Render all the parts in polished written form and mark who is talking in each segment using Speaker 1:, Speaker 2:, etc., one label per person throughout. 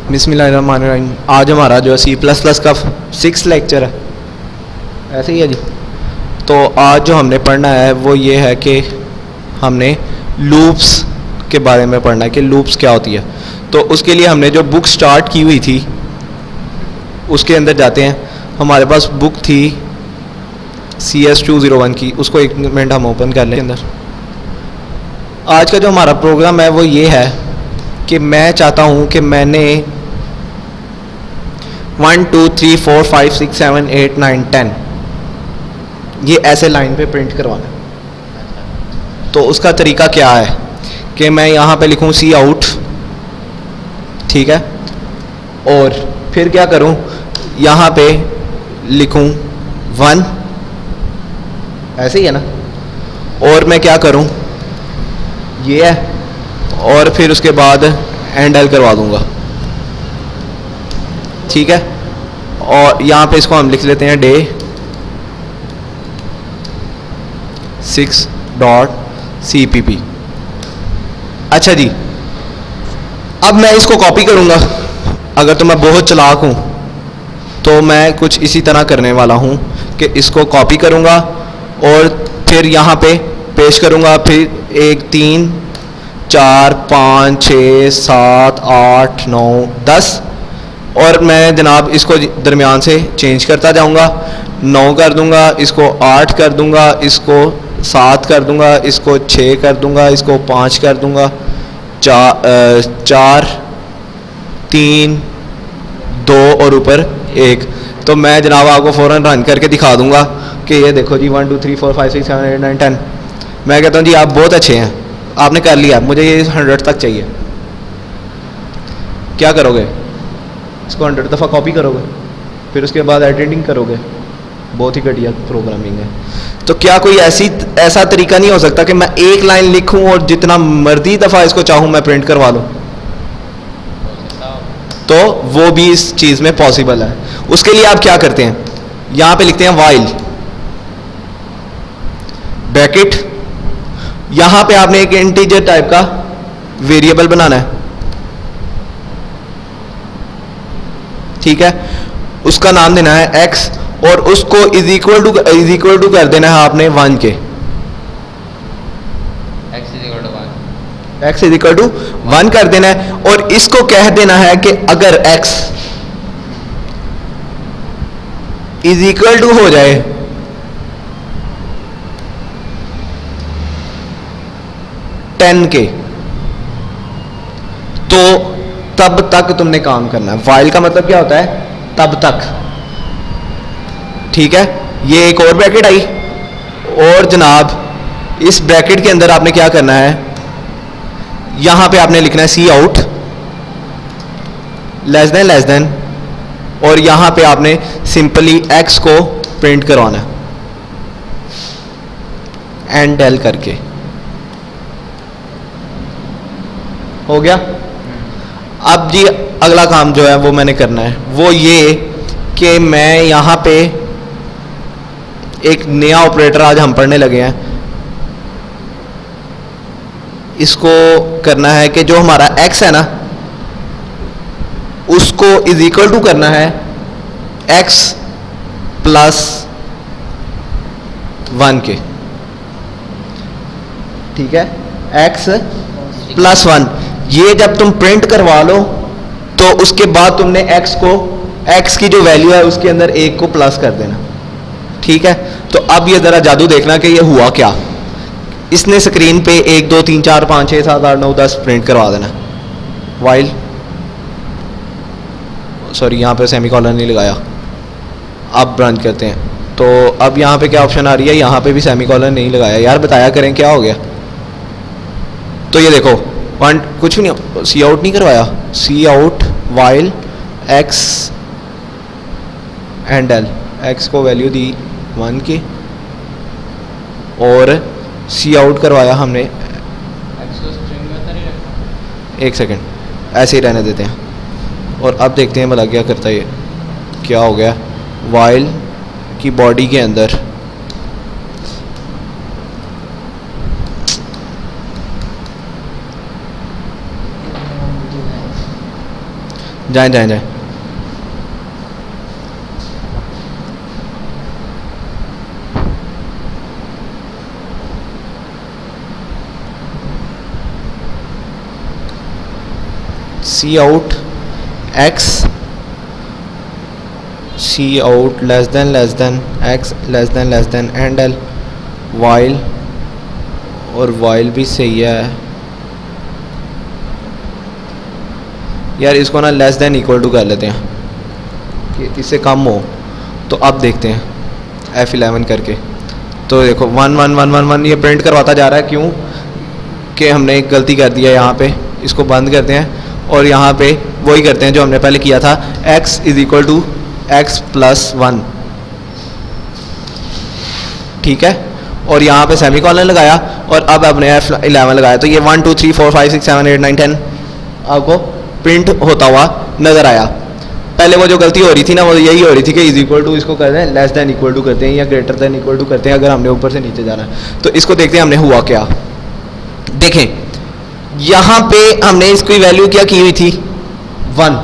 Speaker 1: बिस्मिल्लाहिर्रहमानिर्रहीम। आज हमारा जो सी प्लस प्लस का 6 लेक्चर है, ऐसे ही है जी। तो आज जो हमने पढ़ना है वो ये है कि हमने लूप्स के बारे में पढ़ना है कि लूप्स क्या होती है। तो उसके लिए हमने जो बुक स्टार्ट की हुई थी उसके अंदर जाते हैं। हमारे पास बुक थी CS201 की, उसको एक मिनट हम ओपन कर लें। अंदर आज का जो हमारा प्रोग्राम है वो ये है कि मैं चाहता हूँ कि मैंने 1 2 3 4 5 6 7 8 9 10 ये ऐसे लाइन पे प्रिंट करवाना। तो उसका तरीका क्या है कि मैं यहाँ पे लिखूँ सी आउट, ठीक है, और फिर क्या करूँ, यहाँ पे लिखूँ 1, ऐसे ही है ना, और मैं क्या करूँ ये है, और फिर उसके बाद एंड एल करवा दूंगा, ठीक है। और यहाँ पे इसको हम लिख लेते हैं डे 6.cpp। अच्छा जी, अब मैं इसको कॉपी करूँगा। अगर तो मैं बहुत चालाक हूँ तो मैं कुछ इसी तरह करने वाला हूँ कि इसको कॉपी करूँगा और फिर यहाँ पे पेस्ट करूँगा, फिर 1 3 4 5 6 7 8 9 10, और मैं जनाब इसको दरमियान से चेंज करता जाऊँगा। 9 कर दूँगा, इसको 8 कर दूँगा, इसको 7 कर दूँगा, इसको 6 कर दूँगा, इसको 5 कर दूँगा, 4 3 2 और ऊपर 1। तो मैं जनाब आपको फ़ौरन रन करके दिखा दूँगा कि ये देखो जी 1 2 3 4 5 6 7 8 9 10। मैं कहता हूँ जी आप बहुत अच्छे हैं, आपने कर लिया, मुझे ये 100 तक चाहिए। क्या करोगे, इसको 100 दफ़ा कॉपी करोगे, फिर उसके बाद एडिटिंग करोगे। बहुत ही घटिया प्रोग्रामिंग है। तो क्या कोई ऐसा तरीका नहीं हो सकता कि मैं एक लाइन लिखूं और जितना मर्जी दफ़ा इसको चाहूं मैं प्रिंट करवा लूं? तो वो भी इस चीज़ में पॉसिबल है। उसके लिए आप क्या करते हैं, यहाँ पे लिखते हैं वाइल ब्रैकेट, यहाँ पे आपने एक इंटीजर टाइप का वेरिएबल बनाना है, ठीक है। उसका नाम देना है x और उसको इज इक्वल टू कर देना है आपने 1 के। x इज इक्वल टू 1 कर देना है और इसको कह देना है कि अगर x इज इक्वल टू हो जाए 10 के, तो तब तक तुमने काम करना है। वाइल का मतलब क्या होता है, तब तक, ठीक है। ये एक और ब्रैकेट आई और जनाब इस ब्रैकेट के अंदर आपने क्या करना है, यहां पे आपने लिखना है सी आउट लेस देन, और यहां पे आपने सिंपली x को प्रिंट करवाना है एंड डेल करके। हो गया। अब जी अगला काम जो है वो मैंने करना है वो ये कि मैं यहाँ पे एक नया ऑपरेटर आज हम पढ़ने लगे हैं, इसको करना है कि जो हमारा x है ना उसको इज इक्वल टू करना है x प्लस 1 के, ठीक है। x प्लस 1, ये जब तुम प्रिंट करवा लो तो उसके बाद तुमने x की जो वैल्यू है उसके अंदर 1 को प्लस कर देना, ठीक है। तो अब ये ज़रा जादू देखना कि ये हुआ क्या। इसने स्क्रीन पे 1 2 3 4 5 6 7 8 9 10 प्रिंट करवा देना। वाइल सॉरी यहाँ पे सेमीकोलन नहीं लगाया। अब रन करते हैं तो अब यहाँ पे क्या ऑप्शन आ रही है, यहाँ पे भी सेमीकोलन नहीं लगाया। यार बताया करें क्या हो गया। तो ये देखो कुछ भी नहीं, सी आउट नहीं करवाया, cout while x and L, x को वैल्यू दी 1 की और सी आउट करवाया हमने, एक सेकेंड ऐसे ही रहने देते हैं और अब देखते हैं भला क्या करता है ये। क्या हो गया, वाइल की बॉडी के अंदर जाएं जाएं जाएं। Cout x, cout less than x less than and L while, और वाइल भी सही है यार, इसको ना लेस देन इक्वल टू कर लेते हैं कि इससे कम हो। तो अब देखते हैं F11 करके, तो देखो 1 1 1 1 1 ये प्रिंट करवाता जा रहा है, क्यों कि हमने एक गलती कर दी है यहाँ पे। इसको बंद करते हैं और यहाँ पे वही करते हैं जो हमने पहले किया था, x is equal to x plus 1, ठीक है। और यहाँ पे सेमीकोलन लगाया और अब आपने F11 लगाया, तो ये 1 2 3 4 5 6 7 8 9 10 आपको प्रिंट होता हुआ नजर आया। पहले वो जो गलती हो रही थी ना, वो यही हो रही थी कि इज इक्वल टू इसको करते हैं लेस देन इक्वल टू करते हैं या ग्रेटर देन इक्वल टू करते हैं अगर हमने ऊपर से नीचे जाना है। तो इसको देखते हैं हमने हुआ क्या। देखें यहाँ पे हमने इसकी वैल्यू क्या की हुई थी 1,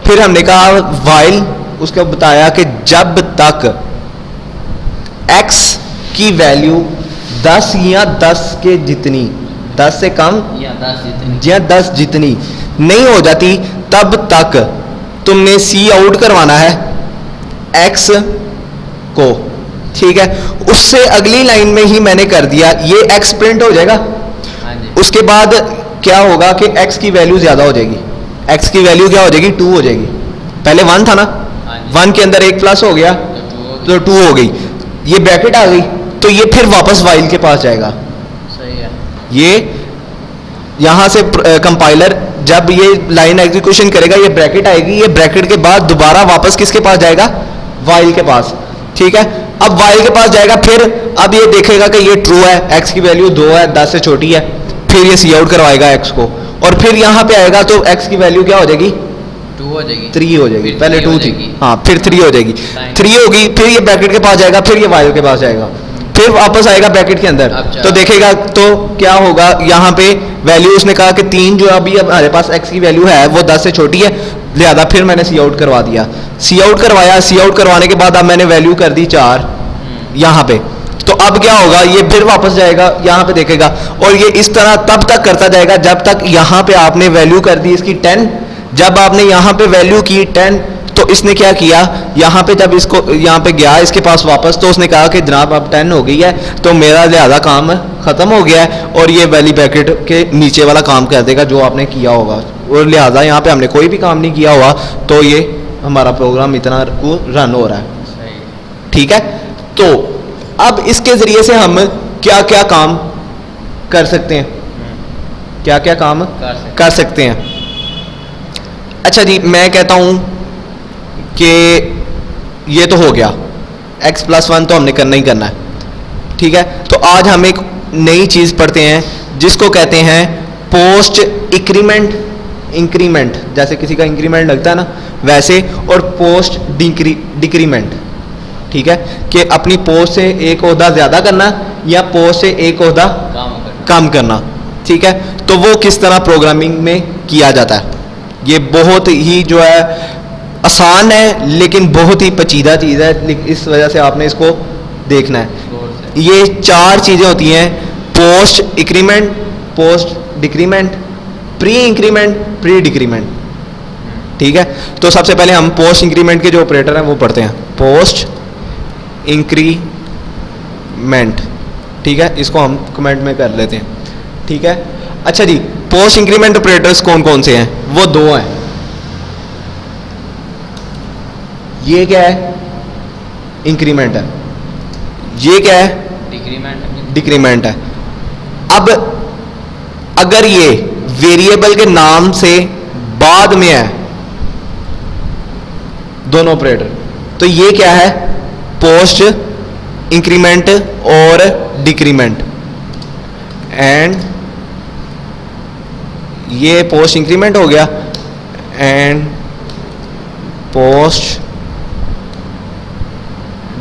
Speaker 1: फिर हमने कहा वाइल, उसको बताया कि जब तक x की वैल्यू 10 या 10 के जितनी, 10 से कम या 10 जितनी नहीं हो जाती, तब तक तुमने सी आउट करवाना है x को, ठीक है। उससे अगली लाइन में ही मैंने कर दिया, ये x प्रिंट हो जाएगा। उसके बाद क्या होगा कि x की वैल्यू ज्यादा हो जाएगी, x की वैल्यू क्या हो जाएगी 2 हो जाएगी। पहले 1 था ना, 1 के अंदर 1 प्लस हो गया तो 2 हो गई, ये ब्रैकेट आ गई, तो ये फिर वापस वाइल के पास जाएगा।
Speaker 2: सही है।
Speaker 1: ये यहां से कंपाइलर जब ये लाइन एग्जीक्यूशन करेगा, ये ब्रैकेट आएगी, ये ब्रैकेट के बाद दोबारा वापस किसके पास जाएगा, वाइल के पास, ठीक है। अब वाइल के पास जाएगा, फिर अब ये देखेगा कि ये ट्रू है, x की वैल्यू 2 है, 10 से छोटी है, फिर ये सी आउट करवाएगा x को, और फिर यहां पे आएगा तो x की वैल्यू क्या हो जाएगी
Speaker 2: 2 हो जाएगी,
Speaker 1: 3 हो जाएगी, पहले 2 थी,
Speaker 2: जाएगी।
Speaker 1: हाँ फिर 3 हो जाएगी, 3 होगी, फिर ये ब्रैकेट के पास जाएगा, फिर ये वाइल के पास जाएगा, फिर वापस आएगा ब्रैकेट के अंदर, तो देखेगा तो क्या होगा, यहाँ पे वैल्यू उसने कहा कि 3 जो अभी हमारे पास x की वैल्यू है वो 10 से छोटी है, लिहाजा फिर मैंने सी आउट करवा दिया। सी आउट करवाया, सी आउट करवाने के बाद अब मैंने वैल्यू कर दी 4 यहाँ पे, तो अब क्या होगा, ये फिर वापस जाएगा यहाँ पे देखेगा, और ये इस तरह तब तक करता जाएगा जब तक यहाँ पे आपने वैल्यू कर दी इसकी 10। जब आपने यहाँ पे वैल्यू की 10, तो इसने क्या किया, यहाँ पे जब इसको यहाँ पे गया इसके पास वापस, तो उसने कहा कि जनाब अब 10 हो गई है, तो मेरा ज़्यादा काम ख़त्म हो गया है, और ये वैली ब्रैकेट के नीचे वाला काम कर देगा जो आपने किया होगा, और लिहाजा यहाँ पे हमने कोई भी काम नहीं किया हुआ, तो ये हमारा प्रोग्राम इतना रन हो रहा है, ठीक है। तो अब इसके ज़रिए से हम क्या क्या काम कर सकते हैं, क्या क्या काम कर सकते हैं। अच्छा जी, मैं कहता हूँ कि ये तो हो गया, x प्लस 1 तो हमने करना ही करना है, ठीक है। तो आज हम एक नई चीज़ पढ़ते हैं जिसको कहते हैं पोस्ट इंक्रीमेंट, इंक्रीमेंट जैसे किसी का इंक्रीमेंट लगता है ना वैसे, और पोस्ट डिक्रीमेंट, ठीक है, कि अपनी पोस्ट से एक ओहदा ज़्यादा करना या पोस्ट से एक ओहदा कम करना, ठीक है। तो वो किस तरह प्रोग्रामिंग में किया जाता है, ये बहुत ही जो है आसान है लेकिन बहुत ही पेचीदा चीज़ है, इस वजह से आपने इसको देखना है। ये 4 चीज़ें होती हैं, post increment, post decrement, pre increment, pre decrement, ठीक है। तो सबसे पहले हम पोस्ट इंक्रीमेंट के जो ऑपरेटर हैं वो पढ़ते हैं, पोस्ट इंक्रीमेंट, ठीक है, इसको हम कमेंट में कर लेते हैं, ठीक है। अच्छा जी, पोस्ट इंक्रीमेंट ऑपरेटर्स कौन कौन से हैं, वो 2 हैं। ये क्या है, इंक्रीमेंट है, ये क्या है, डिक्रीमेंट है। अब अगर ये वेरिएबल के नाम से बाद में है दोनों ऑपरेटर, तो ये क्या है, पोस्ट इंक्रीमेंट और डिक्रीमेंट, एंड ये पोस्ट इंक्रीमेंट हो गया एंड पोस्ट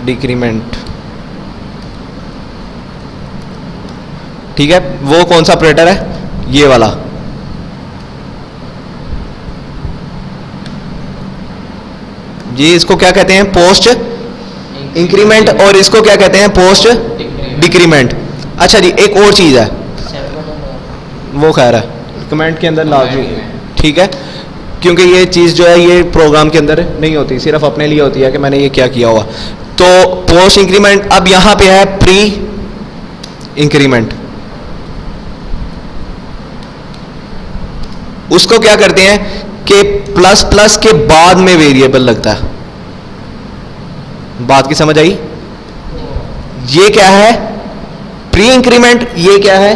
Speaker 1: डिक्रीमेंट, ठीक है। वो कौन सा ऑपरेटर है, ये वाला, ये इसको क्या कहते हैं? पोस्ट इंक्रीमेंट, और इसको क्या कहते हैं? Post decrement. अच्छा जी, एक और चीज़ है, वो खैर है कमेंट के अंदर लाजमी, ठीक है, क्योंकि ये चीज़ जो है ये प्रोग्राम के अंदर नहीं होती, सिर्फ अपने लिए होती है कि मैंने ये क्या किया हुआ। तो पोस्ट इंक्रीमेंट, अब यहाँ पे है प्री इंक्रीमेंट। उसको क्या करते हैं कि प्लस प्लस के बाद में वेरिएबल लगता है। बात की समझ आई? ये क्या है? प्री इंक्रीमेंट, ये क्या है?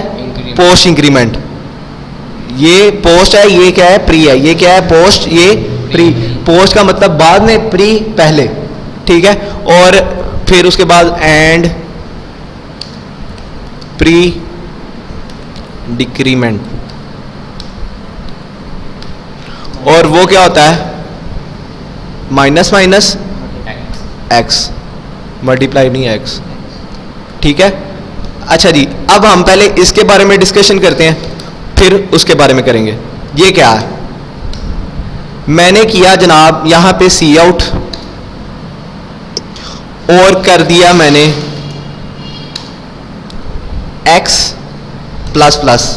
Speaker 1: Post increment. ये पोस्ट है, ये क्या है? प्री है। ये क्या है? पोस्ट, ये प्री। पोस्ट का मतलब बाद में, प्री पहले, ठीक है। और फिर उसके बाद एंड प्री डिक्रीमेंट। और वो क्या होता है? माइनस माइनस एक्स, मल्टीप्लाई नहीं एक्स, ठीक है। अच्छा जी, अब हम पहले इसके बारे में डिस्कशन करते हैं, फिर उसके बारे में करेंगे। ये क्या है? मैंने किया जनाब यहां पे सी आउट और कर दिया मैंने एक्स प्लस प्लस,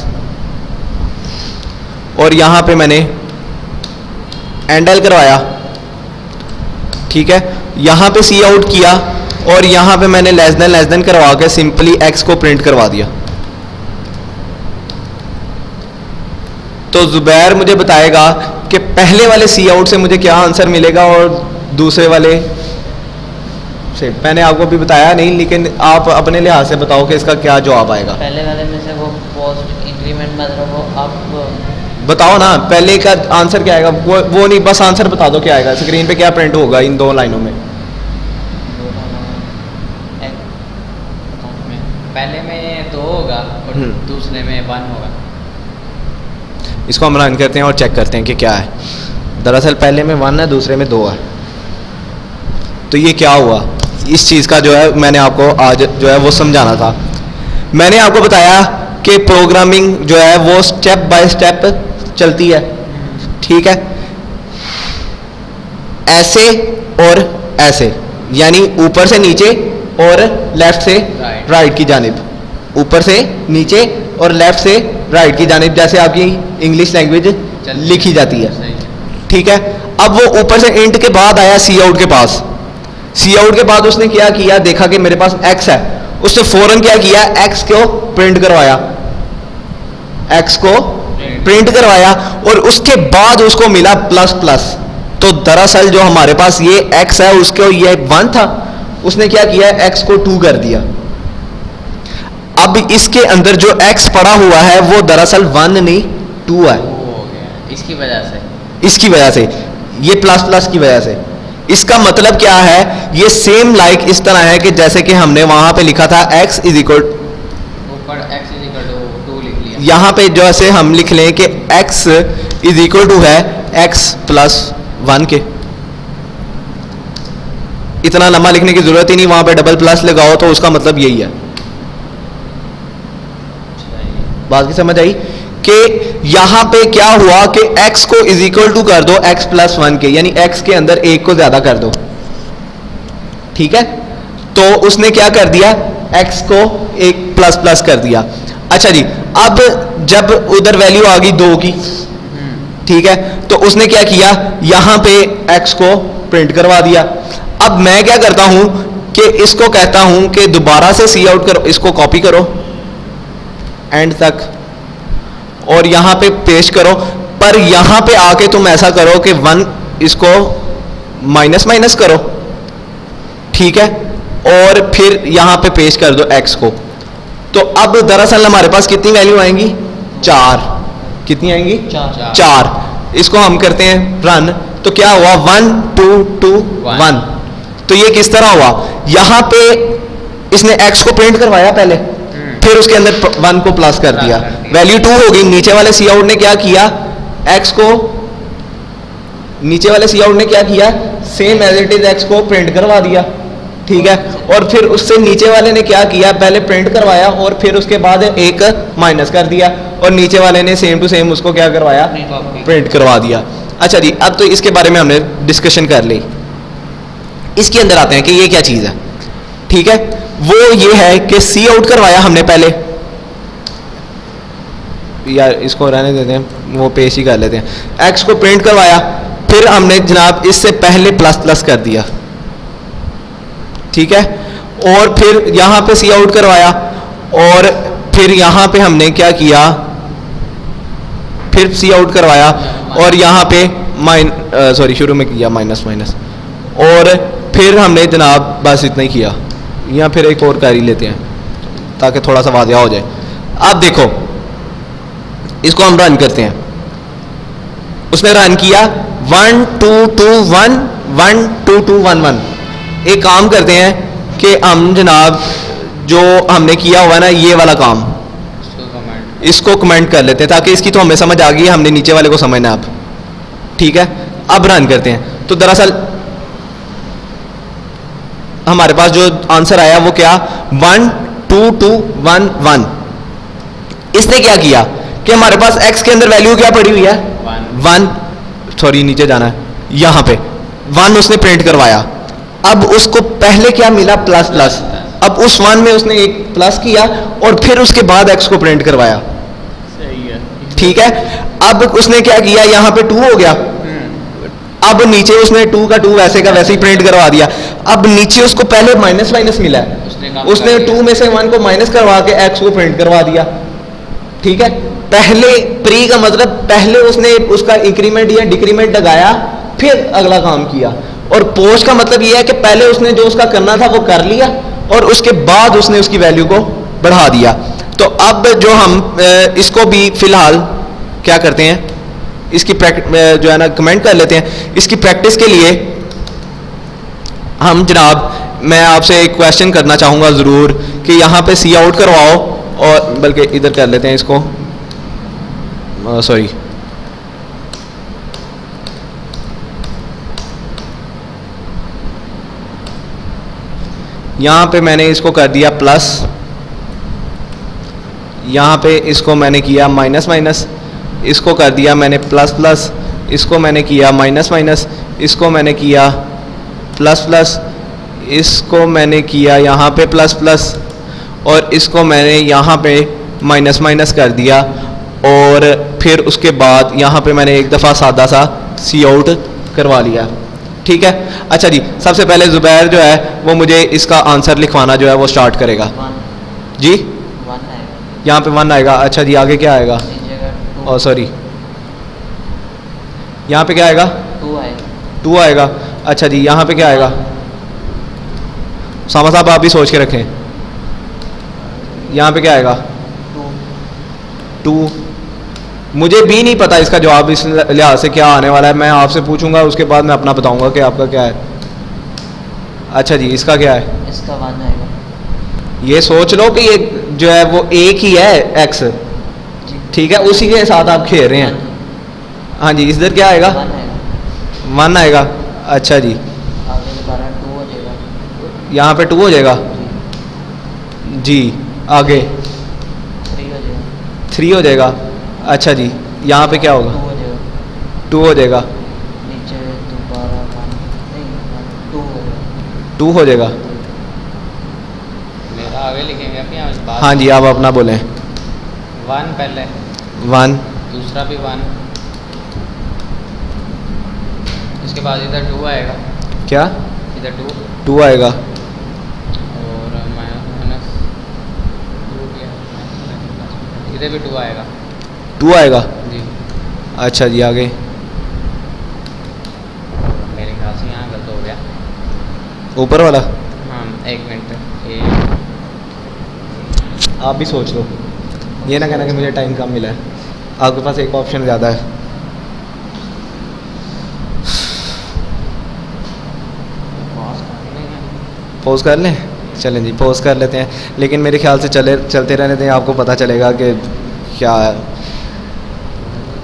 Speaker 1: और यहां पे मैंने एंडल करवाया, ठीक है। यहां पे सी आउट किया और यहां पे मैंने लेस देन करवा के सिंपली एक्स को प्रिंट करवा दिया। तो जुबैर मुझे बताएगा कि पहले वाले सी आउट से मुझे क्या आंसर मिलेगा और दूसरे वाले से। मैंने आपको भी बताया नहीं, लेकिन आप अपने लिहाज से बताओ कि इसका क्या जवाब आएगा।
Speaker 2: पहले वाले में से वो पोस्ट इंक्रीमेंट मतलब वो आप
Speaker 1: बताओ ना, पहले का आंसर क्या आएगा? वो नहीं, बस आंसर बता दो क्या आएगा, स्क्रीन पे क्या प्रिंट होगा इन दो लाइनों में।
Speaker 2: पहले में 2 होगा और दूसरे में 1 होगा।
Speaker 1: इसको हम रन करते हैं और चेक करते हैं कि क्या है। दरअसल पहले में 1 है, दूसरे में 2 है। तो ये क्या हुआ? इस चीज़ का जो है मैंने आपको आज जो है वो समझाना था। मैंने आपको बताया कि प्रोग्रामिंग जो है वो स्टेप बाय स्टेप चलती है, ठीक है। ऐसे और ऐसे, यानी ऊपर से नीचे और लेफ्ट से राइट की जानिब, ऊपर से नीचे और लेफ्ट से राइट की जानिब, जैसे आपकी इंग्लिश लैंग्वेज लिखी जाती है, ठीक है। अब वो ऊपर से इंट के बाद आया सी आउट के पास। सी आउट के बाद उसने क्या किया? देखा कि मेरे पास एक्स है, उसने फौरन क्या किया? एक्स को प्रिंट करवाया, एक्स को प्रिंट करवाया, और उसके बाद उसको मिला प्लस प्लस। तो दरअसल जो हमारे पास ये एक्स है उसको ये 1 था, उसने क्या किया? एक्स को 2 कर दिया। अब इसके अंदर जो एक्स पड़ा हुआ है वो दरअसल 1 नहीं 2 है।
Speaker 2: इसकी वजह से,
Speaker 1: इसकी वजह से, ये प्लस प्लस की वजह से। इसका मतलब क्या है? ये सेम लाइक इस तरह है कि जैसे कि हमने वहां पे लिखा था x इज इक्वल,
Speaker 2: ऊपर x इज इक्वल टू 2 लिख लिया।
Speaker 1: यहां पे जैसे हम लिख लें कि x इज इक्वल टू है x प्लस 1 के। इतना लंबा लिखने की जरूरत ही नहीं, वहां पे डबल प्लस लगाओ तो उसका मतलब यही है। बात की समझ आई? कि यहां पे क्या हुआ कि x को इज इक्वल टू कर दो x प्लस 1 के, यानी x के अंदर 1 को ज्यादा कर दो, ठीक है। तो उसने क्या कर दिया? x को 1 प्लस प्लस कर दिया। अच्छा जी, अब जब उधर वैल्यू आ गई 2 की, ठीक है, तो उसने क्या किया? यहां पे x को प्रिंट करवा दिया। अब मैं क्या करता हूं कि इसको कहता हूं कि दोबारा से सी आउट करो, इसको कॉपी करो एंड तक और यहां पे पेस्ट करो, पर यहां पे आके तुम ऐसा करो कि 1 इसको माइनस माइनस करो, ठीक है, और फिर यहां पे पेस्ट कर दो x को। तो अब दरअसल हमारे पास कितनी वैल्यू आएंगी? 4। कितनी आएंगी? 4। इसको हम करते हैं रन, तो क्या हुआ? 1 2 2 1। तो ये किस तरह हुआ? यहां पे इसने x को प्रिंट करवाया पहले, फिर उसके अंदर 1 को प्लस कर दिया, वैल्यू 2 होगी। नीचे वाले सी आउट ने क्या किया? x को, नीचे वाले सी आउट ने क्या किया? Same as it is x को प्रिंट करवा दिया, ठीक है। और फिर उससे नीचे वाले ने क्या किया? पहले प्रिंट करवाया और फिर उसके बाद 1 माइनस कर दिया, और नीचे वाले ने सेम टू सेम उसको क्या करवाया? प्रिंट करवा दिया। अच्छा जी, अब तो इसके बारे में हमने डिस्कशन कर ली, इसके अंदर आते हैं कि ये क्या चीज़ है। ठीक है, वो ये है कि सी आउट करवाया हमने पहले, यार इसको रहने देते हैं, वो पेश ही कर लेते हैं। एक्स को प्रिंट करवाया, फिर हमने जनाब इससे पहले प्लस प्लस कर दिया। ठीक है, और फिर यहाँ पे सी आउट करवाया, और फिर यहाँ पे हमने क्या किया, फिर सी आउट करवाया, और यहाँ पे शुरू में किया माइनस माइनस, और फिर हमने जनाब बस इतना ही किया। यहाँ फिर एक और कर ही लेते हैं ताकि थोड़ा सा वाज़िया हो जाए। अब देखो, इसको हम रन करते हैं। उसने रन किया 1 2 2 1 1 2 2 1 1। एक काम करते हैं कि हम जनाब जो हमने किया हुआ ना ये वाला काम, इसको कमेंट कर लेते हैं ताकि इसकी तो हमें समझ आ गई है, हमने नीचे वाले को समझना है अब। ठीक है, अब रन करते हैं। तो दरअसल हमारे पास जो आंसर आया वो क्या, 1 2 2 1 1। इसने क्या किया कि हमारे पास x के अंदर वैल्यू क्या पड़ी हुई है, 1, सॉरी नीचे जाना है, यहाँ पे 1 उसने प्रिंट करवाया। अब उसको पहले क्या मिला, प्लस प्लस। अब उस 1 में उसने एक प्लस किया और फिर उसके बाद x को प्रिंट करवाया।
Speaker 2: सही है।
Speaker 1: ठीक है, अब उसने क्या किया, यहाँ पे 2 हो गया, अब नीचे उसने 2 का 2 वैसे का वैसे ही प्रिंट करवा दिया। अब नीचे उसको पहले माइनस माइनस मिला है, उसने 2 में से 1 को माइनस करवा के x को प्रिंट करवा दिया। ठीक है, पहले प्री का मतलब पहले उसने उसका इंक्रीमेंट या डिक्रीमेंट लगाया, फिर अगला काम किया। और पोस्ट का मतलब यह है कि पहले उसने जो उसका करना था वो कर लिया और उसके बाद उसने उसकी वैल्यू को बढ़ा दिया। तो अब जो हम इसको भी फिलहाल क्या करते हैं, इसकी जो है ना कमेंट कर लेते हैं। इसकी प्रैक्टिस के लिए हम जनाब, मैं आपसे एक क्वेश्चन करना चाहूँगा ज़रूर कि यहाँ पे सी आउट करवाओ, और बल्कि इधर कर लेते हैं इसको, सॉरी यहाँ पे मैंने इसको कर दिया प्लस, यहाँ पे इसको मैंने किया माइनस माइनस, इसको कर दिया मैंने प्लस प्लस, इसको मैंने किया माइनस माइनस, इसको मैंने किया प्लस प्लस, इसको मैंने किया यहाँ पे प्लस प्लस, और इसको मैंने यहाँ पे माइनस माइनस कर दिया। और फिर उसके बाद यहाँ पे मैंने एक दफ़ा सादा सा सी आउट करवा लिया। ठीक है, अच्छा जी, सबसे पहले ज़ुबैर जो है वो मुझे इसका आंसर लिखवाना जो है वो स्टार्ट करेगा।
Speaker 2: 1
Speaker 1: जी,
Speaker 2: 1 आएगा,
Speaker 1: यहाँ पे 1 आएगा। अच्छा जी, आगे क्या आएगा,
Speaker 2: नीचे 2
Speaker 1: और सॉरी यहाँ पे क्या आएगा,
Speaker 2: 2 आएगा,
Speaker 1: 2 आएगा। अच्छा जी, यहाँ पे क्या आएगा, सामा साहब आप भी सोच के रखें, यहाँ पे क्या आएगा, 2। मुझे भी नहीं पता इसका जवाब इस लिहाज से क्या आने वाला है, मैं आपसे पूछूंगा उसके बाद मैं अपना बताऊंगा कि आपका क्या है। अच्छा जी, इसका क्या है,
Speaker 2: इसका 1 आएगा।
Speaker 1: ये सोच लो कि ये जो है वो एक ही है x,
Speaker 2: जी,
Speaker 1: ठीक है, उसी के साथ आप खेल रहे हैं। हाँ जी, इधर क्या आएगा,
Speaker 2: 1 आएगा,
Speaker 1: 1 आएगा। अच्छा जी,
Speaker 2: आगे दोबारा 2 हो जाएगा,
Speaker 1: यहाँ पे 2 हो जाएगा जी, आगे
Speaker 2: 3 हो जाएगा,
Speaker 1: 3 हो जाएगा। अच्छा जी, यहाँ पे क्या होगा,
Speaker 2: 2 हो जाएगा,
Speaker 1: 2 हो जाएगा,
Speaker 2: नीचे दोबारा 1 नहीं 2 हो जाएगा,
Speaker 1: 2 हो जाएगा।
Speaker 3: मेरा आगे लिखेंगे आप यहाँ बात।
Speaker 1: हाँ जी, आप अपना बोलें।
Speaker 3: 1 पहले,
Speaker 1: 1,
Speaker 3: दूसरा भी 1, इसके बाद इधर 2 आएगा,
Speaker 1: क्या,
Speaker 3: इधर
Speaker 1: 2 आएगा।
Speaker 3: और माइनस 2 किया, इधर भी 2 आएगा
Speaker 1: 2 आएगा।
Speaker 3: जी।
Speaker 1: अच्छा जी, आगे
Speaker 3: मेरे ख्याल से यहाँ गलत हो गया।
Speaker 1: ऊपर वाला,
Speaker 3: हाँ 1 मिनट, ये
Speaker 1: आप भी सोच लो, ये ना कहना कि मुझे टाइम कम मिला है, आपके पास एक ऑप्शन ज़्यादा है। पॉज कर लें, चलें जी पॉज कर लेते हैं, लेकिन मेरे ख्याल से चलते रहने दें, आपको पता चलेगा कि क्या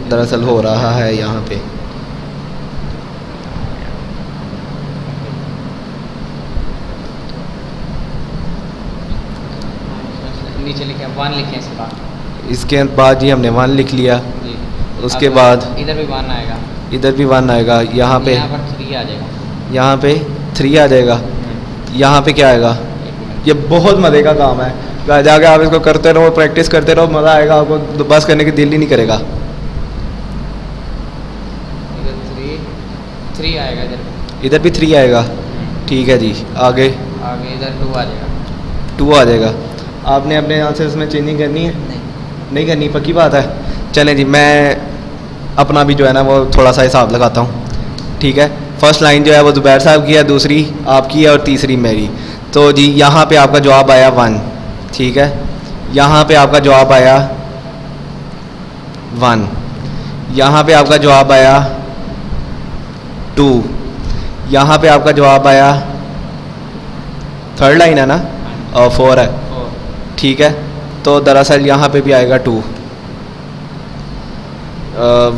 Speaker 1: दरअसल हो रहा है यहाँ पे।
Speaker 3: नीचे लिखे 1 लिखे इसके बाद,
Speaker 1: इसके बाद जी हमने 1 लिख लिया,
Speaker 3: जी।
Speaker 1: उसके
Speaker 3: अब
Speaker 1: बाद
Speaker 3: इधर भी 1 आएगा,
Speaker 1: इधर भी 1 आएगा, यहाँ पे
Speaker 3: यहाँ पर 3 आ जाएगा,
Speaker 1: यहाँ पे 3 आ जाएगा। यहाँ पे क्या आएगा?
Speaker 3: एक मिनट।
Speaker 1: ये बहुत मज़े का काम है, घर जाके आप इसको करते रहो, प्रैक्टिस करते रहो, मज़ा आएगा आपको, बस करने की दिल ही नहीं करेगा।
Speaker 3: इधर 3 आएगा इधर।
Speaker 1: इधर भी 3 आएगा, ठीक है जी। आगे
Speaker 3: आगे इधर 2 आ जाएगा।
Speaker 1: 2 आ जाएगा। आपने अपने आंसर्स में चेंजिंग करनी है?
Speaker 2: नहीं।
Speaker 1: नहीं करनी, पक्की बात है। चलें जी, मैं अपना भी जो है ना वो थोड़ा सा हिसाब लगाता हूँ, ठीक है। फर्स्ट लाइन जो है वो ज़ुबैर साहब की है, दूसरी आपकी है और तीसरी मेरी। तो जी यहाँ पे आपका जवाब आया 1, ठीक है। यहाँ पे आपका जवाब आया 1, यहाँ पे आपका जवाब आया 2, यहाँ पे आपका जवाब आया, थर्ड लाइन है ना, और 4 है,
Speaker 3: 4।
Speaker 1: ठीक है। तो दरअसल यहाँ पे भी आएगा 2,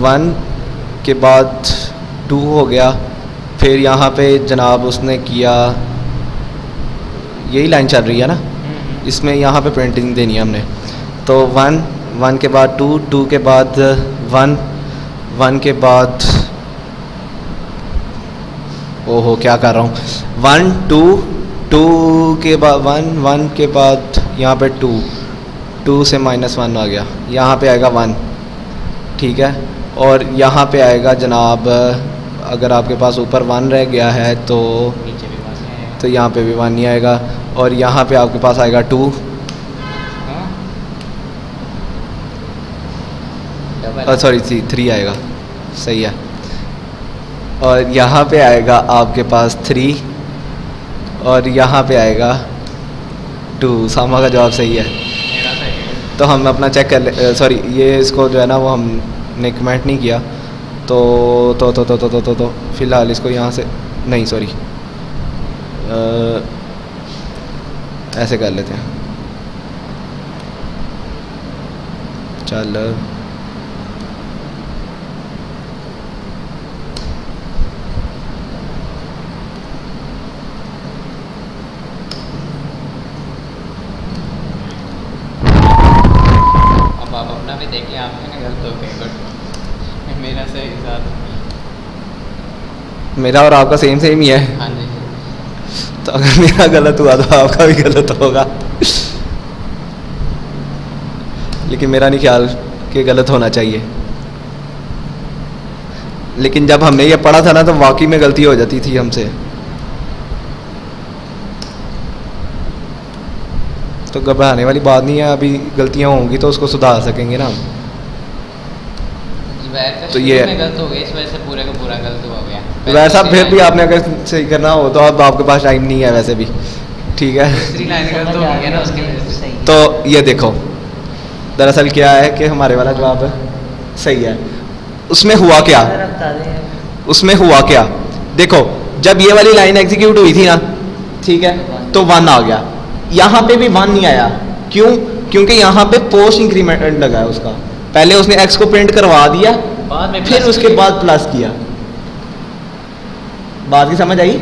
Speaker 1: 1 के बाद 2 हो गया। फिर यहाँ पे जनाब उसने किया, यही लाइन चल रही है ना, इसमें यहाँ पे प्रिंटिंग देनी है हमने। तो 1, 1 के बाद 2, 2 के बाद 1, 1 के बाद, ओहो क्या कर रहा हूँ, 1 2 2 के बाद 1, 1 के बाद यहाँ पे 2, 2 से -1 आ गया, यहाँ पे आएगा 1, ठीक है। और यहाँ पे आएगा जनाब, अगर आपके पास ऊपर 1 रह गया है तो
Speaker 3: नीचे भी 1 आएगा।
Speaker 1: तो यहाँ पे भी 1 नहीं आएगा, और यहाँ पे आपके पास आएगा 2,
Speaker 3: हाँ? डबल।
Speaker 1: सॉरी 3 आएगा, सही है। और यहाँ पे आएगा आपके पास 3, और यहाँ पे आएगा 2। सामा का जवाब सही है।
Speaker 3: मेरा सही है।
Speaker 1: तो हम अपना चेक कर ले, सॉरी ये इसको जो है ना वो हमने कमेंट नहीं किया, तो फ़िलहाल इसको यहाँ से नहीं, सॉरी ऐसे कर लेते हैं, चल
Speaker 3: अब आप अपना भी देखिए, आपके ना गलत हो गए, बट मेरा सही साथ।
Speaker 1: मेरा और आपका सेम ही है।
Speaker 3: हाँ जी।
Speaker 1: तो अगर मेरा गलत हुआ तो आपका भी गलत होगा, लेकिन मेरा नहीं ख्याल कि गलत होना चाहिए। लेकिन जब हमने ये पढ़ा था ना तो वाकई में गलती हो जाती थी हमसे। तो घबराने वाली बात नहीं है, अभी गलतियाँ होंगी तो उसको सुधार सकेंगे ना हम।
Speaker 3: जुबैर का
Speaker 1: तो
Speaker 3: शुरू
Speaker 1: ये-
Speaker 3: में गलत हो गया, इस वजह से पूरे का पूरा गलत हो गया।
Speaker 1: वैसा फिर भी आपने अगर सही करना हो तो अब आपके पास टाइम नहीं है वैसे भी, ठीक है।
Speaker 3: दूसरी लाइन गलत हो गया ना उसकी वजह से।
Speaker 2: सही।
Speaker 1: तो ये देखो, दरअसल क्या है कि हमारे वाला जवाब सही है। उसमें हुआ क्या,
Speaker 2: जरा बता दें।
Speaker 1: उसमें हुआ क्या, देखो जब ये वाली लाइन एग्जीक्यूट हुई थी ना, ठीक है, तो 1 आ गया। यहाँ पे भी 1 नहीं आया, क्यों? क्योंकि यहाँ पे पोस्ट इंक्रीमेंट लगा है उसका। पहले उसने x को प्रिंट करवा दिया,
Speaker 3: बाद में
Speaker 1: फिर
Speaker 3: plus
Speaker 1: उसके
Speaker 3: किया।
Speaker 1: बाद प्लस किया। बात की समझ आई?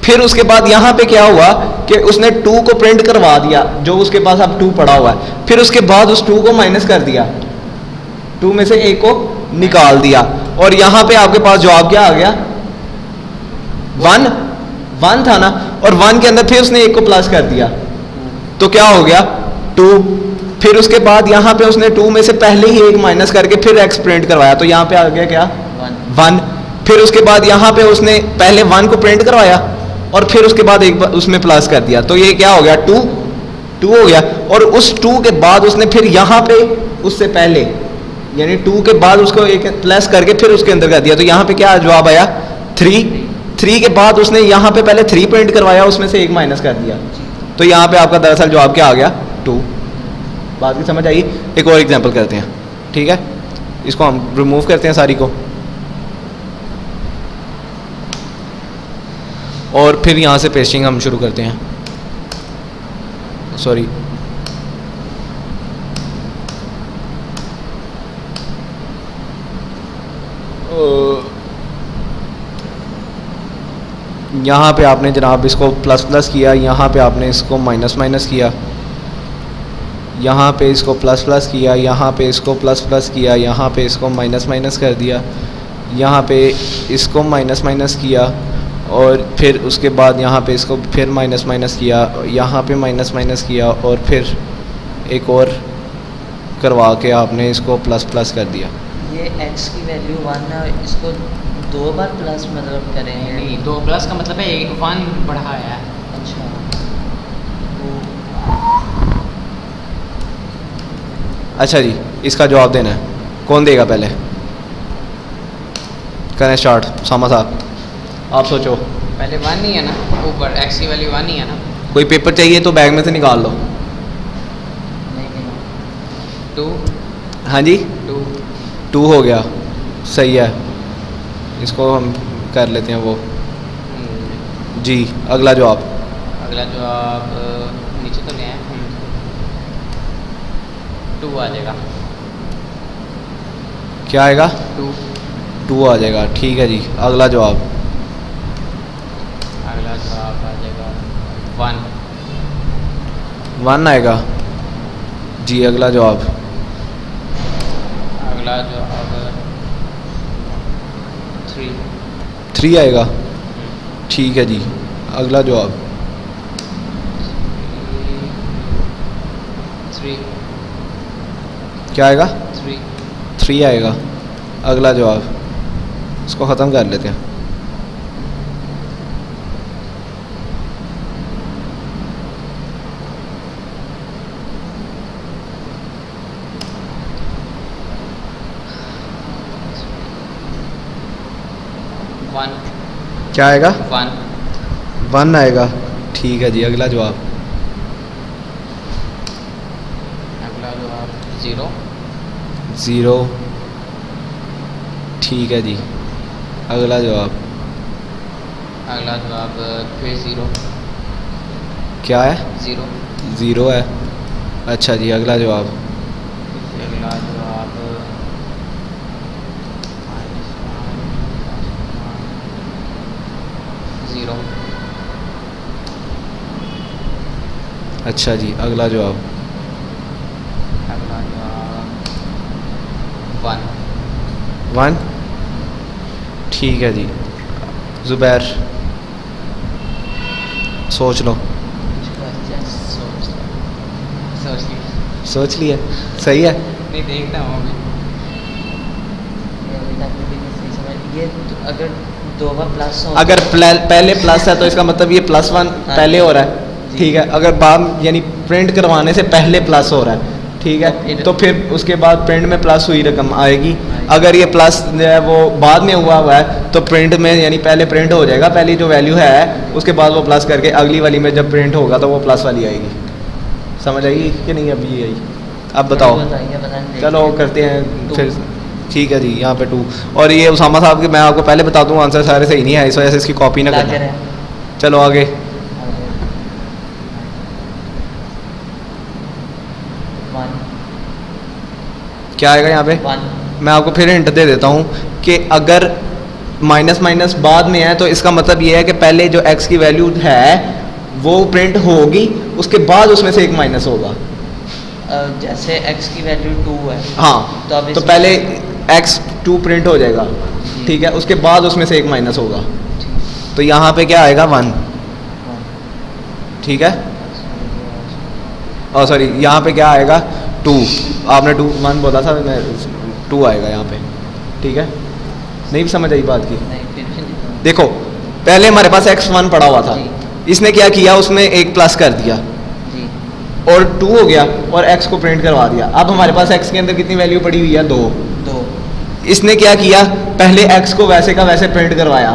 Speaker 1: फिर उसके बाद यहाँ पे क्या हुआ कि उसने 2 को प्रिंट करवा दिया, जो उसके पास अब 2 पड़ा हुआ है। फिर उसके बाद उस 2 को माइनस कर दिया, 2 में से 1 को निकाल दिया, और यहाँ पे आपके पास जवाब क्या आ गया? 1 था ना, और 1 के अंदर फिर उसने 1 को प्लस कर दिया, तो क्या हो गया? 2। फिर उसके बाद यहाँ पे उसने 2 में से पहले ही 1 माइनस करके फिर x प्रिंट करवाया, तो यहाँ पे आ गया क्या? 1। फिर उसके बाद यहाँ पे उसने पहले 1 को प्रिंट करवाया और फिर उसके बाद एक उसमें प्लस कर दिया, तो ये क्या हो गया? 2 हो गया। और उस 2 के बाद उसने फिर यहाँ पे उससे पहले यानी 2 के बाद उसको एक प्लस करके फिर उसके अंदर कर दिया, तो यहाँ पे क्या जवाब आया? 3 के बाद उसने यहाँ पे पहले 3 प्रिंट करवाया, उसमें से 1 माइनस कर दिया, तो यहाँ पे आपका दरअसल जवाब क्या आ गया? 2। बात की समझ आई? एक और एग्जांपल करते हैं, ठीक है, इसको हम रिमूव करते हैं सारी को, और फिर यहाँ से पेस्टिंग हम शुरू करते हैं। सॉरी, यहाँ पे आपने जनाब इसको प्लस प्लस किया, यहाँ पे आपने इसको माइनस माइनस किया, यहाँ पे इसको प्लस प्लस किया, यहाँ पे इसको प्लस प्लस किया, यहाँ पे इसको माइनस माइनस कर दिया, यहाँ पे इसको माइनस माइनस किया, और फिर उसके बाद यहाँ पे इसको फिर माइनस माइनस किया, यहाँ पे माइनस माइनस किया और फिर एक और करवा के आपने इसको प्लस प्लस कर दिया।
Speaker 2: ये x की वैल्यू 1 है, इसको 2 बार प्लस मतलब करें?
Speaker 3: नहीं, 2 प्लस का मतलब है 1 बढ़ाया है।
Speaker 2: अच्छा,
Speaker 1: अच्छा जी, इसका जवाब देना है, कौन देगा पहले? करें स्टार्ट। सामा साहब आप सोचो।
Speaker 3: पहले 1 ही है ना, ऊपर x की वैल्यू 1 ही है ना।
Speaker 1: कोई पेपर चाहिए तो बैग में से निकाल लो।
Speaker 2: नहीं
Speaker 3: 2
Speaker 1: हाँ जी,
Speaker 3: 2
Speaker 1: 2 हो गया, सही है। इसको हम कर लेते हैं वो। जी, अगला जवाब।
Speaker 3: अगला जवाब नीचे तो नहीं है, 2 आ जाएगा।
Speaker 1: क्या आएगा?
Speaker 3: 2
Speaker 1: 2 आ जाएगा, ठीक है जी। अगला जवाब।
Speaker 3: अगला जवाब आ जाएगा 1
Speaker 1: 1 आएगा जी। अगला जवाब।
Speaker 3: अगला जवाब 3
Speaker 1: 3 आएगा, ठीक है जी। अगला जवाब।
Speaker 3: 3
Speaker 1: क्या आएगा?
Speaker 3: 3
Speaker 1: 3 आएगा। अगला जवाब। इसको ख़त्म कर लेते हैं। क्या आएगा? 1 आएगा, ठीक है जी। अगला जवाब।
Speaker 3: अगला जवाब 0
Speaker 1: 0, ठीक है जी। अगला जवाब।
Speaker 3: अगला जवाब फिर 0
Speaker 1: क्या है?
Speaker 3: 0
Speaker 1: 0 है, अच्छा जी। अगला जवाब।
Speaker 3: अगला जवाब -1 0
Speaker 1: अच्छा जी। अगला जवाब।
Speaker 3: अगला जवाब 1
Speaker 1: 1, ठीक है जी। ज़ुबैर सोच लो। सोच लिया, सही है।
Speaker 3: नहीं, देखता हूँ अभी।
Speaker 2: ये अगर 2 बार प्लस हो,
Speaker 1: अगर पहले प्लस है तो इसका मतलब ये +1 पहले हो रहा है, ठीक है। अगर बाद यानी प्रिंट करवाने से पहले प्लस हो रहा है, ठीक है, तो फिर उसके बाद प्रिंट में प्लस हुई रकम आएगी। अगर ये प्लस जो है वो बाद में हुआ है तो प्रिंट में यानी पहले प्रिंट हो जाएगा, पहली जो वैल्यू है उसके बाद वो प्लस करके अगली वाली में जब प्रिंट होगा तो वो प्लस वाली आएगी। समझ आएगी कि नहीं? अभी ये आई, अब बताओ। चलो करते हैं फिर, ठीक है जी। यहाँ पे 2 और ये उसामा साहब के मैं आपको पहले बता दूँ आंसर सारे सही नहीं है, इस वजह से इसकी कॉपी ना करना। चलो आगे। क्या आएगा यहाँ पे?
Speaker 2: 1
Speaker 1: मैं आपको फिर हिंट दे देता हूँ कि अगर माइनस माइनस बाद में है तो इसका मतलब ये है कि पहले जो x की वैल्यू है वो प्रिंट होगी, उसके बाद उसमें से एक माइनस होगा।
Speaker 2: जैसे x की वैल्यू 2 है,
Speaker 1: हाँ,
Speaker 2: तो
Speaker 1: तो पहले x 2 प्रिंट हो जाएगा, ठीक है, उसके बाद उसमें से एक माइनस होगा। तो यहाँ पे क्या आएगा? 1, ठीक है। और सॉरी, यहाँ पे क्या आएगा? 2। आपने 2 1 बोला था, मैं 2 आएगा यहाँ पे, ठीक है। नहीं भी समझ आई बात की? देखो पहले हमारे पास x1 पड़ा हुआ था, इसने क्या किया, उसमें एक प्लस कर दिया और 2 हो गया और x को प्रिंट करवा दिया। अब हमारे पास x के अंदर कितनी वैल्यू पड़ी हुई है? 2। इसने क्या किया, पहले x को वैसे का वैसे प्रिंट करवाया,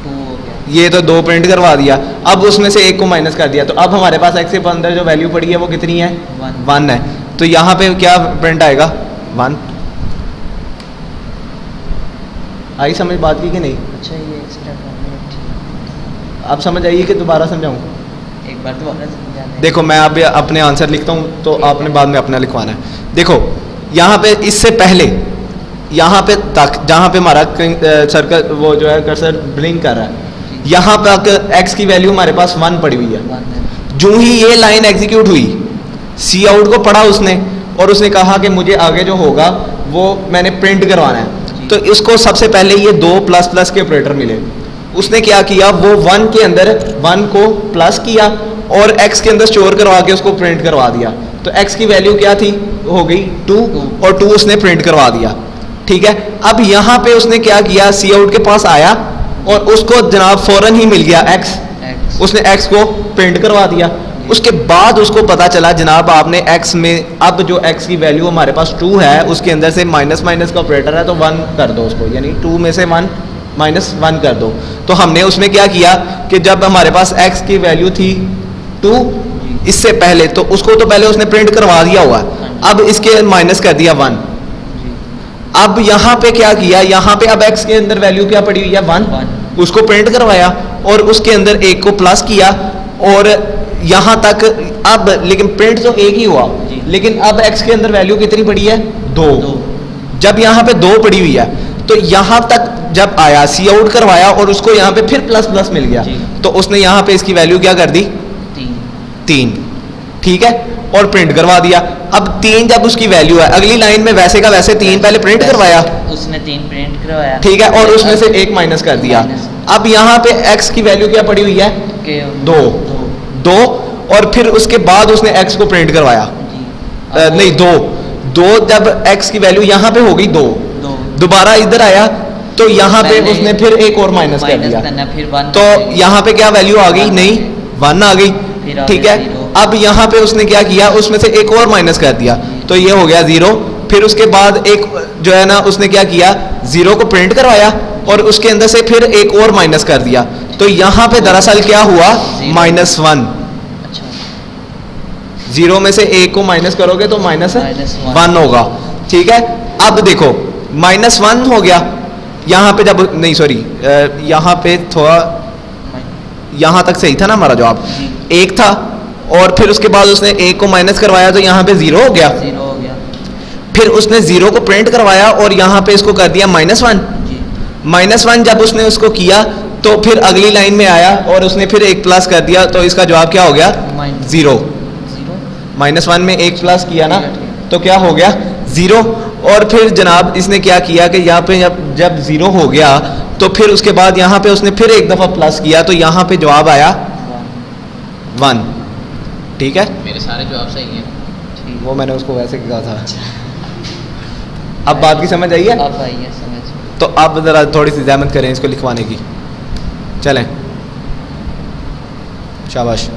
Speaker 2: 2 हो गया,
Speaker 1: ये तो 2 प्रिंट करवा दिया। अब उसमें से एक को माइनस कर दिया, तो अब हमारे पास x के अंदर जो वैल्यू पड़ी है वो कितनी है? 1 है। तो यहाँ पे क्या प्रिंट आएगा? 1। आई समझ बात की कि नहीं?
Speaker 2: अच्छा ये एक्स्ट्रा करना ठीक।
Speaker 1: अब समझ आइए कि दोबारा समझाऊँ?
Speaker 2: एक बार दोबारा समझाना।
Speaker 1: देखो मैं अब अपने आंसर लिखता हूँ तो आपने बाद में अपना लिखवाना है। देखो यहाँ पे इससे पहले यहाँ पे तक जहाँ पे हमारा सर्कल वो जो है कर्सर ब्लिंक कर रहा है, यहाँ तक x की वैल्यू हमारे पास 1 पड़ी हुई है। जो ही ये लाइन एग्जीक्यूट हुई, सी आउट को पढ़ा उसने और उसने कहा कि मुझे आगे जो होगा वो मैंने प्रिंट करवाना है, तो इसको सबसे पहले ये 2 प्लस प्लस के ऑपरेटर मिले उसने क्या किया, वो 1 के अंदर 1 को प्लस किया और x के अंदर स्टोर करवा के उसको प्रिंट करवा दिया। तो x की वैल्यू क्या थी, हो गई 2 और 2 उसने प्रिंट करवा दिया। ठीक है, अब यहाँ पे उसने क्या किया, सी आउट के पास आया और उसको जनाब फौरन ही मिल गया x, उसने x को प्रिंट करवा दिया। उसके बाद उसको पता चला जनाब आपने x में, अब जो x की वैल्यू हमारे पास 2 है उसके अंदर से माइनस माइनस का ऑपरेटर है तो 1 कर दो उसको, यानी 2 में से 1 माइनस 1 कर दो। तो हमने उसमें क्या किया कि जब हमारे पास x की वैल्यू थी 2 इससे पहले, तो उसको तो पहले उसने प्रिंट करवा दिया हुआ, अब इसके माइनस कर दिया 1। अब यहाँ पे क्या किया, यहाँ पे अब x के अंदर वैल्यू क्या पड़ी हुई है 1, उसको प्रिंट करवाया और उसके अंदर 1 को प्लस किया और यहाँ तक। अब लेकिन प्रिंट तो एक ही हुआ, लेकिन अब x के अंदर वैल्यू कितनी पड़ी है 2। जब यहाँ पे 2 पड़ी हुई है तो यहाँ तक जब आया सी आउट करवाया और उसको यहाँ पे फिर प्लस प्लस मिल गया, तो उसने यहाँ पे इसकी वैल्यू क्या कर दी 3। ठीक है, और प्रिंट करवा दिया। अब 3 जब उसकी वैल्यू है, अगली लाइन में वैसे का वैसे 3 पहले प्रिंट करवाया,
Speaker 2: उसने 3 प्रिंट करवाया,
Speaker 1: ठीक है, और उसमें से 1 माइनस कर दिया। अब यहाँ पे x की वैल्यू क्या पड़ी हुई है 2 और फिर उसके बाद उसने x को प्रिंट करवाया, नहीं 2 जब x की वैल्यू यहाँ पे हो गई 2, दोबारा इधर आया तो यहाँ पे उसने फिर एक और माइनस कर दिया, तो यहाँ पे क्या वैल्यू आ गई, नहीं 1 आ गई। ठीक है, अब यहाँ पे उसने क्या किया, उसमें से एक और माइनस कर दिया तो ये हो गया 0। फिर उसके बाद एक जो है ना उसने क्या किया, 0 को प्रिंट करवाया और उसके अंदर से फिर एक और माइनस कर दिया, तो यहाँ पे दरअसल क्या हुआ -1। 0 में से 1 को माइनस करोगे तो -1 होगा। ठीक है, अब देखो -1 हो गया यहाँ पे, जब नहीं सॉरी यहाँ पे थोड़ा, यहाँ तक सही था ना हमारा जवाब, 1 था और फिर उसके बाद उसने 1 को माइनस करवाया तो यहाँ पे 0 हो गया। फिर उसने 0 को प्रिंट करवाया और यहाँ पे इसको कर दिया -1। जब उसने उसको किया तो फिर अगली लाइन में आया और उसने फिर 1 प्लस कर दिया, तो इसका जवाब क्या हो गया 0। -1 में 1 प्लस किया ना तो क्या हो गया 0। और फिर जनाब इसने क्या किया कि यहाँ पे जब 0 हो गया तो फिर उसके बाद यहाँ पे उसने फिर एक दफ़ा प्लस किया तो यहाँ पे जवाब आया 1। ठीक है,
Speaker 3: मेरे सारे जवाब सही हैं।
Speaker 1: वो मैंने उसको वैसे कहा था। अब बात की समझ आई है?
Speaker 2: अब आई है समझ।
Speaker 1: तो अब ज़रा थोड़ी सी ज़हमत करें इसको लिखवाने की। चलें, शाबाश।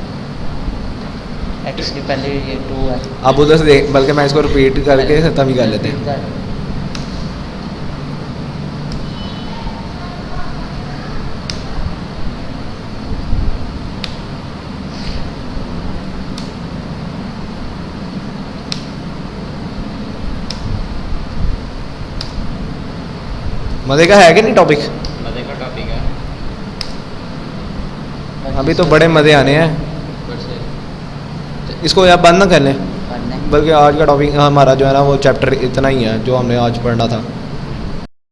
Speaker 2: x के पहले ये 2 है।
Speaker 1: अब उधर से देख, बल्कि मैं इसको रिपीट करके तभी कर लेते हैं। मज़े का है कि नहीं टॉपिक?
Speaker 3: मज़े का टॉपिक है।
Speaker 1: अभी तो बड़े मज़े आने हैं। इसको आप बंद ना कर लें, बल्कि आज का टॉपिक हमारा जो है ना वो चैप्टर इतना ही है जो हमने आज पढ़ना था।